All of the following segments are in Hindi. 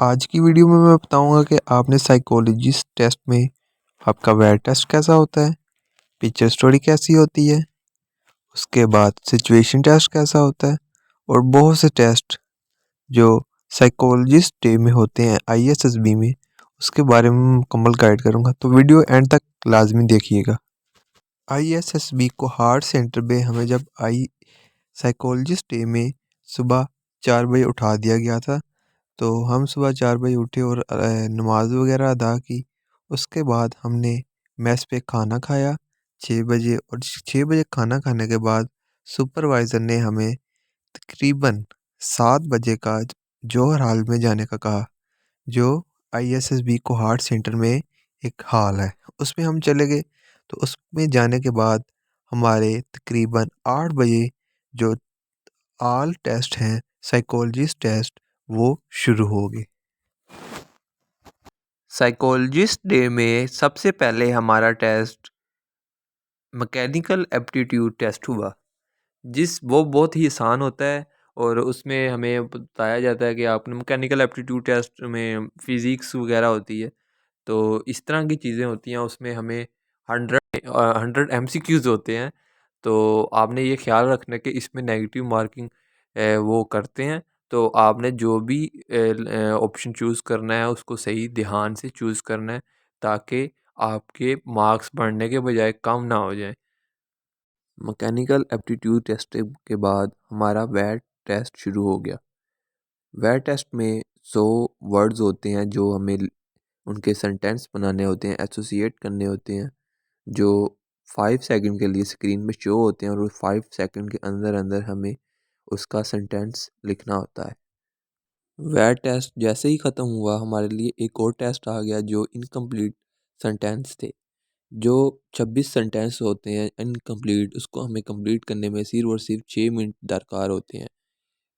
आज की वीडियो में मैं बताऊंगा कि आपने साइकोलॉजिस्ट टेस्ट में आपका वेट टेस्ट कैसा होता है, पिक्चर स्टोरी कैसी होती है, उसके बाद सिचुएशन टेस्ट कैसा होता है और बहुत से टेस्ट जो साइकोलॉजिस्ट डे में होते हैं आईएसएसबी में, उसके बारे में मुकम्मल गाइड करूंगा। तो वीडियो एंड तक लाजमी देखिएगा। आईएसएसबी को हार्ट सेंटर में हमें जब आई साइकोलॉजिस्ट डे में सुबह 4 बजे उठा दिया गया था। तो हम सुबह 4 बजे उठे और नमाज वगैरह अदा की। उसके बाद हमने मेस पे खाना खाया 6 बजे, और 6 बजे खाना खाने के बाद सुपरवाइज़र ने हमें तकरीबन 7 बजे का जौहर हाल में जाने का कहा, जो आईएसएसबी कोहार्ट सेंटर में एक हाल है, उसमें हम चले गए। तो उसमें जाने के बाद हमारे तकरीबन 8 बजे जो ऑल टेस्ट हैं साइकोलॉजिस्ट टेस्ट वो शुरू हो गए। साइकोलॉजिस्ट डे में सबसे पहले हमारा टेस्ट मैकेनिकल एप्टीट्यूड टेस्ट हुआ, वो बहुत ही आसान होता है। और उसमें हमें बताया जाता है कि आपने मैकेनिकल एप्टीट्यूड टेस्ट में फ़िज़िक्स वगैरह होती है, तो इस तरह की चीज़ें होती हैं। उसमें हमें 100 एमसीक्यूज़ होते हैं। तो आपने ये ख्याल रखना कि इसमें नेगेटिव मार्किंग वो करते हैं। तो आपने जो भी ऑप्शन चूज़ करना है उसको सही ध्यान से चूज़ करना है, ताकि आपके मार्क्स बढ़ने के बजाय कम ना हो जाएं। मैकेनिकल एप्टीट्यूड टेस्ट के बाद हमारा वैट टेस्ट शुरू हो गया। वैट टेस्ट में 100 वर्ड्स होते हैं जो हमें उनके सेंटेंस बनाने होते हैं, एसोसिएट करने होते हैं, जो 5 सेकंड के लिए स्क्रीन में शो होते हैं, और वो 5 सेकंड के अंदर अंदर हमें उसका सेंटेंस लिखना होता है। वैट टेस्ट जैसे ही ख़त्म हुआ, हमारे लिए एक और टेस्ट आ गया जो इनकम्प्लीट सेंटेंस थे। जो 26 सेंटेंस होते हैं इनकम्प्लीट, उसको हमें कंप्लीट करने में सिर्फ और सिर्फ 6 मिनट दरकार होते हैं।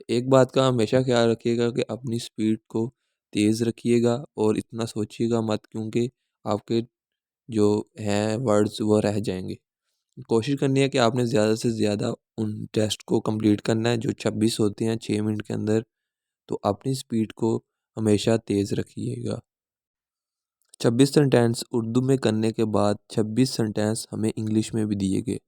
एक बात का हमेशा ख्याल रखिएगा कि अपनी स्पीड को तेज़ रखिएगा और इतना सोचिएगा मत, क्योंकि आपके जो हैं वर्ड्स वो रह जाएंगे। कोशिश करनी है कि आपने ज़्यादा से ज़्यादा उन टेस्ट को कंप्लीट करना है जो 26 होते हैं 6 मिनट के अंदर। तो अपनी स्पीड को हमेशा तेज़ रखिएगा। 26 सेंटेंस उर्दू में करने के बाद 26 सेंटेंस हमें इंग्लिश में भी दिए गए।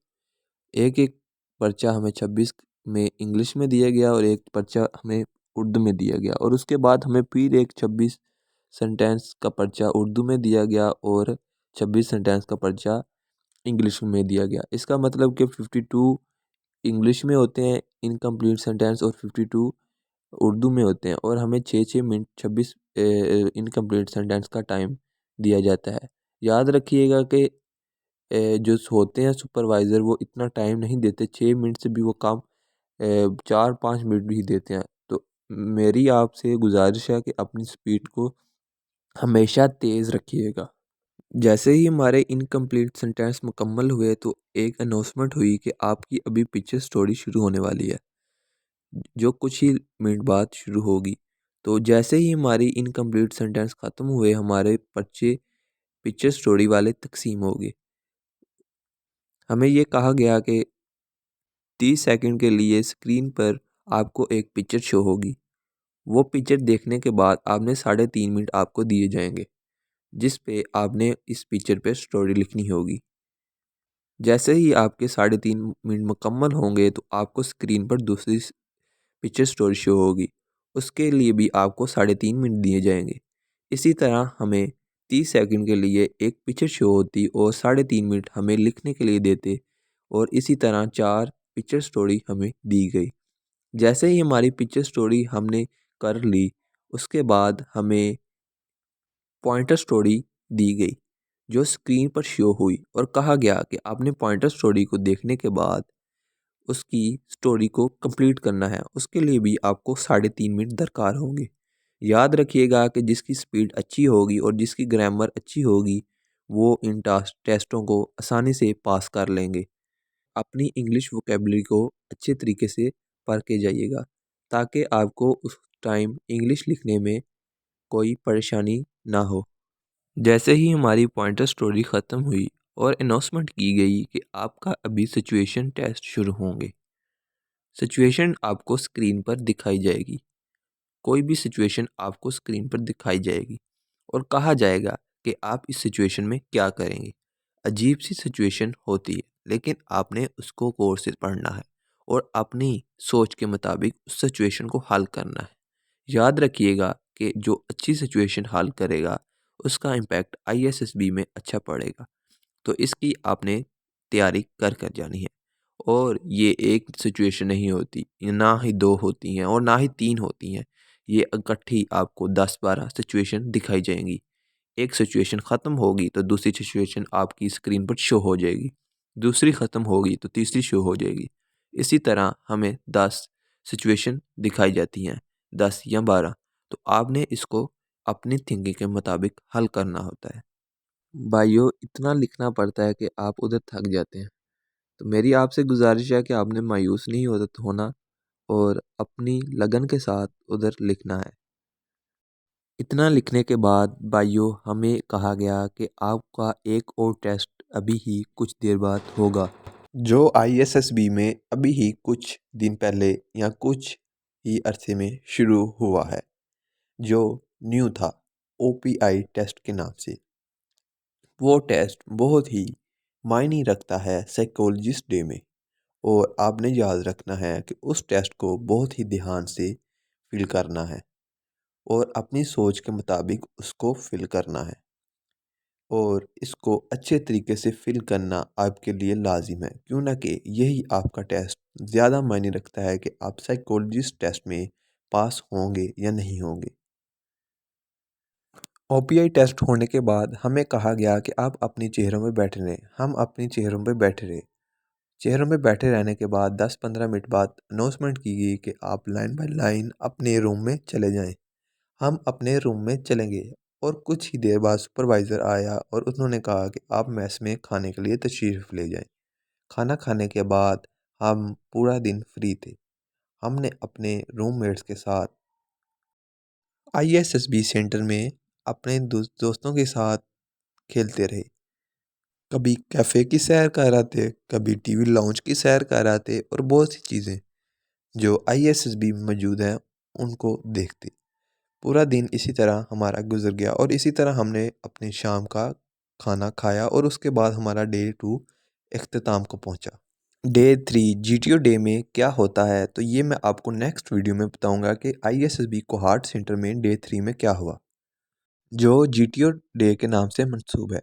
एक एक पर्चा हमें 26 में इंग्लिश में दिया गया और एक पर्चा हमें उर्दू में दिया गया, और उसके बाद हमें फिर एक 26 सेंटेंस का पर्चा उर्दू में दिया गया और 26 सेंटेंस का पर्चा इंग्लिश में दिया गया। इसका मतलब कि 52 इंग्लिश में होते हैं इनकम्प्लीट सेंटेंस और 52 उर्दू में होते हैं, और हमें 6-6 मिनट 26 इनकम्प्लीट सेंटेंस का टाइम दिया जाता है। याद रखिएगा कि जो होते हैं सुपरवाइज़र वो इतना टाइम नहीं देते, 6 मिनट से भी वो कम 4-5 मिनट भी देते हैं। तो मेरी आपसे गुजारिश है कि अपनी स्पीड को हमेशा तेज़ रखिएगा। जैसे ही हमारे इनकम्प्लीट सेंटेंस मुकम्मल हुए तो एक अनाउंसमेंट हुई कि आपकी अभी पिक्चर स्टोरी शुरू होने वाली है, जो कुछ ही मिनट बाद शुरू होगी। तो जैसे ही हमारी इनकम्प्लीट सेंटेंस ख़त्म हुए, हमारे पर्चे पिक्चर स्टोरी वाले तकसीम हो गए। हमें ये कहा गया कि 30 सेकंड के लिए स्क्रीन पर आपको एक पिक्चर शो होगी। वो पिक्चर देखने के बाद आपने 3.5 मिनट आपको दिए जाएंगे, जिस पे आपने इस पिक्चर पे स्टोरी लिखनी होगी। जैसे ही आपके 3.5 मिनट मुकम्मल होंगे तो आपको स्क्रीन पर दूसरी पिक्चर स्टोरी शो होगी। उसके लिए भी आपको 3.5 मिनट दिए जाएंगे। इसी तरह हमें 30 सेकंड के लिए एक पिक्चर शो होती और 3.5 मिनट हमें लिखने के लिए देते, और इसी तरह 4 पिक्चर स्टोरी हमें दी गई। जैसे ही हमारी पिक्चर स्टोरी हमने कर ली, उसके बाद हमें पॉइंटर स्टोरी दी गई जो स्क्रीन पर शो हुई, और कहा गया कि आपने पॉइंटर स्टोरी को देखने के बाद उसकी स्टोरी को कंप्लीट करना है। उसके लिए भी आपको 3.5 मिनट दरकार होंगे। याद रखिएगा कि जिसकी स्पीड अच्छी होगी और जिसकी ग्रामर अच्छी होगी वो इन टेस्टों को आसानी से पास कर लेंगे। अपनी इंग्लिश वोकेबलरी को अच्छे तरीके से पढ़ के जाइएगा, ताकि आपको उस टाइम इंग्लिश लिखने में कोई परेशानी ना हो। जैसे ही हमारी पॉइंटर स्टोरी ख़त्म हुई और अनाउंसमेंट की गई कि आपका अभी सिचुएशन टेस्ट शुरू होंगे। सिचुएशन आपको स्क्रीन पर दिखाई जाएगी। कोई भी सिचुएशन आपको स्क्रीन पर दिखाई जाएगी और कहा जाएगा कि आप इस सिचुएशन में क्या करेंगे। अजीब सी सिचुएशन होती है, लेकिन आपने उसको गौर से पढ़ना है और अपनी सोच के मुताबिक उस सिचुएशन को हल करना है। याद रखिएगा कि जो अच्छी सिचुएशन हल करेगा, उसका इम्पैक्ट आईएसएसबी में अच्छा पड़ेगा। तो इसकी आपने तैयारी कर कर जानी है। और ये एक सिचुएशन नहीं होती, ये ना ही 2 होती हैं और ना ही 3 होती हैं। ये इकट्ठी आपको 10-12 सिचुएशन दिखाई जाएँगी। एक सिचुएशन ख़त्म होगी तो दूसरी सिचुएशन आपकी स्क्रीन पर शो हो जाएगी। दूसरी ख़त्म होगी तो तीसरी शो हो जाएगी। इसी तरह हमें 10 सिचुएशन दिखाई जाती हैं, 10 या 12। तो आपने इसको अपनी थिंकिंग के मुताबिक हल करना होता है। भाइयों, इतना लिखना पड़ता है कि आप उधर थक जाते हैं। तो मेरी आपसे गुज़ारिश है कि आपने मायूस नहीं होना और अपनी लगन के साथ उधर लिखना है। इतना लिखने के बाद भाइयों, हमें कहा गया कि आपका एक और टेस्ट अभी ही कुछ देर बाद होगा, जो आईएसएसबी में अभी ही कुछ दिन पहले या कुछ ही अरसे में शुरू हुआ है, जो न्यू था, ओपीआई टेस्ट के नाम से। वो टेस्ट बहुत ही मायने रखता है साइकोलॉजिस्ट डे में। और आपने याद रखना है कि उस टेस्ट को बहुत ही ध्यान से फिल करना है और अपनी सोच के मुताबिक उसको फिल करना है। और इसको अच्छे तरीके से फिल करना आपके लिए लाजिम है, क्यों ना कि यही आपका टेस्ट ज़्यादा मायने रखता है कि आप साइकोलॉजिस्ट टेस्ट में पास होंगे या नहीं होंगे। ओपीआई टेस्ट होने के बाद हमें कहा गया कि आप अपनी चेयरों में बैठे रहें। हम अपनी चेयरों पे बैठे रहे। चेयरों में बैठे रहने के बाद 10-15 मिनट बाद अनाउंसमेंट की गई कि आप लाइन बाय लाइन अपने रूम में चले जाएं। हम अपने रूम में चले गए और कुछ ही देर बाद सुपरवाइज़र आया और उन्होंने कहा कि आप मेस में खाने के लिए तशरीफ़ ले जाएं। खाना खाने के बाद हम पूरा दिन फ्री थे। हमने अपने रूममेट्स के साथ आईएसएसबी सेंटर में अपने दोस्तों के साथ खेलते रहे। कभी कैफ़े की सैर कर रहे थे, कभी टीवी लाउंज की सैर कर रहे थे और बहुत सी चीज़ें जो आईएसएसबी में मौजूद हैं, उनको देखते। पूरा दिन इसी तरह हमारा गुजर गया और इसी तरह हमने अपने शाम का खाना खाया और उसके बाद हमारा डे 2 इख्तिताम को पहुंचा। डे 3 जीटीओ डे में क्या होता है, तो ये मैं आपको नेक्स्ट वीडियो में बताऊंगा कि आईएसएसबी कोहार्ट सेंटर में डे 3 में क्या हुआ, जो जीटीओ डे के नाम से मंसूब है।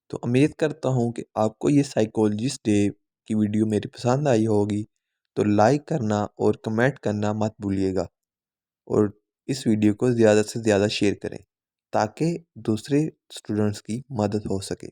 तो उम्मीद करता हूँ कि आपको ये साइकोलॉजिस्ट डे की वीडियो मेरी पसंद आई होगी। तो लाइक करना और कमेंट करना मत भूलिएगा और इस वीडियो को ज़्यादा से ज़्यादा शेयर करें ताकि दूसरे स्टूडेंट्स की मदद हो सके।